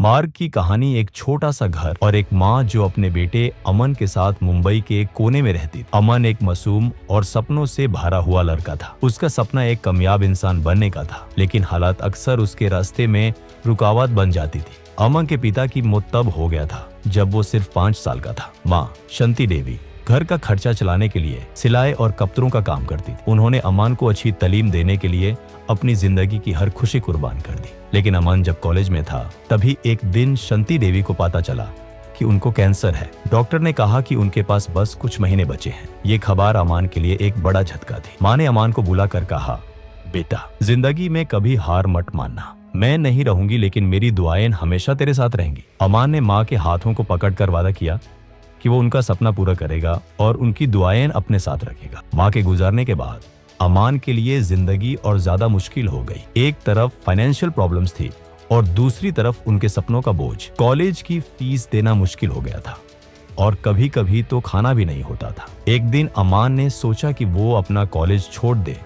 मार्ग की कहानी एक छोटा सा घर और एक माँ जो अपने बेटे अमन के साथ मुंबई के एक कोने में रहती थी। अमन एक मासूम और सपनों से भरा हुआ लड़का था। उसका सपना एक कामयाब इंसान बनने का था, लेकिन हालात अक्सर उसके रास्ते में रुकावट बन जाती थी। अमन के पिता की मौत तब हो गया था जब वो सिर्फ 5 साल का था। माँ शांति देवी घर का खर्चा चलाने के लिए सिलाई और कपड़ों का काम करती थी। उन्होंने अमन को अच्छी तालीम देने के लिए अपनी जिंदगी की हर खुशी कुर्बान कर दी। लेकिन अमन जब कॉलेज में था तभी एक दिन शांति देवी को पता चला कि उनको कैंसर है। डॉक्टर ने कहा कि उनके पास बस कुछ महीने बचे हैं। ये खबर अमन के लिए एक बड़ा झटका थी। माँ ने अमन को बुलाकर कहा, बेटा जिंदगी में कभी हार मत मानना। मैं नहीं रहूंगी लेकिन मेरी दुआएं हमेशा तेरे साथ रहेंगी। अमन ने माँ के हाथों को पकड़कर वादा किया कि वो उनका सपना पूरा करेगा और उनकी दुआएं अपने साथ रखेगा। माँ के गुजरने के बाद अमन के लिए जिंदगी और ज्यादा मुश्किल हो गई। एक तरफ फाइनेंशियल प्रॉब्लम्स थी और दूसरी तरफ उनके सपनों का बोझ। कॉलेज की फीस देना मुश्किल हो गया था और कभी कभी तो खाना भी नहीं होता था। एक दिन अमन ने सोचा कि वो अपना कॉलेज छोड़ दे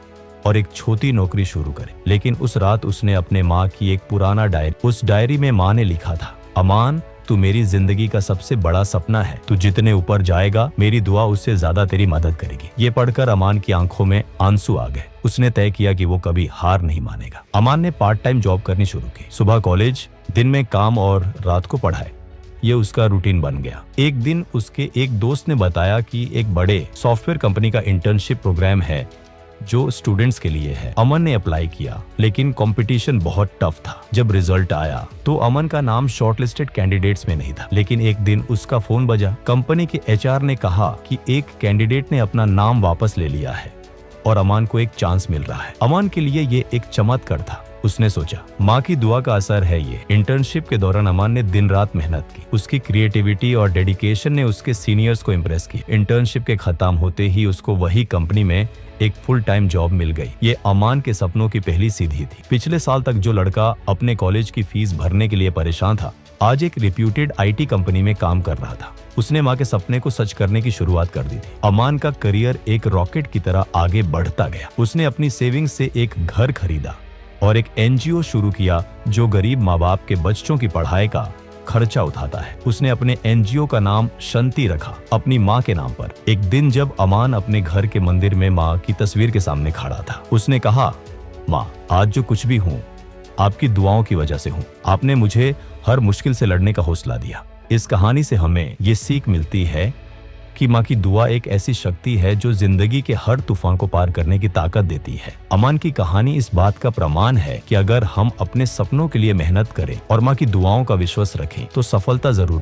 और एक छोटी नौकरी शुरू करे। लेकिन उस रात उसने अपने माँ की एक पुराना उस डायरी में माँ ने लिखा था, अमन तू मेरी जिंदगी का सबसे बड़ा सपना है। तू जितने ऊपर जाएगा मेरी दुआ उससे ज्यादा तेरी मदद करेगी। ये पढ़कर अमन की आंखों में आंसू आ गए। उसने तय किया कि वो कभी हार नहीं मानेगा। अमन ने पार्ट टाइम जॉब करनी शुरू की। सुबह कॉलेज, दिन में काम और रात को पढ़ाई। ये उसका रूटीन बन गया। एक दिन उसके एक दोस्त ने बताया कि एक बड़े सॉफ्टवेयर कंपनी का इंटर्नशिप प्रोग्राम है जो स्टूडेंट्स के लिए है। अमन ने अप्लाई किया लेकिन कंपटीशन बहुत टफ था। जब रिजल्ट आया तो अमन का नाम शॉर्टलिस्टेड कैंडिडेट्स में नहीं था। लेकिन एक दिन उसका फोन बजा। कंपनी के एचआर ने कहा कि एक कैंडिडेट ने अपना नाम वापस ले लिया है और अमन को एक चांस मिल रहा है। अमन के लिए ये एक चमत्कार था। उसने सोचा माँ की दुआ का असर है ये। इंटर्नशिप के दौरान अमन ने दिन रात मेहनत की। उसकी क्रिएटिविटी और डेडिकेशन ने उसके सीनियर्स को इम्प्रेस की। इंटर्नशिप के खत्म होते ही उसको वही कंपनी में एक फुल टाइम जॉब मिल गई। ये अमन के सपनों की पहली सीढ़ी थी। पिछले साल तक जो लड़का अपने कॉलेज की फीस भरने के लिए परेशान था, आज एक रिप्यूटेड आईटी कंपनी में काम कर रहा था। उसने माँ के सपने को सच करने की शुरुआत कर दी थी। अमन का करियर एक रॉकेट की तरह आगे बढ़ता गया। उसने अपनी सेविंग्स से एक घर खरीदा और एक एनजीओ शुरू किया जो गरीब माँ बाप के बच्चों की पढ़ाई का खर्चा उठाता है। उसने अपने एनजीओ का नाम शांति रखा, अपनी माँ के नाम पर। एक दिन जब अमन अपने घर के मंदिर में माँ की तस्वीर के सामने खड़ा था, उसने कहा, माँ आज जो कुछ भी हूँ आपकी दुआओं की वजह से हूँ। आपने मुझे हर मुश्किल से लड़ने का हौसला दिया। इस कहानी से हमें ये सीख मिलती है कि माँ की दुआ एक ऐसी शक्ति है जो जिंदगी के हर तूफान को पार करने की ताकत देती है। अमन की कहानी इस बात का प्रमाण है कि अगर हम अपने सपनों के लिए मेहनत करें और माँ की दुआओं का विश्वास रखें तो सफलता जरूर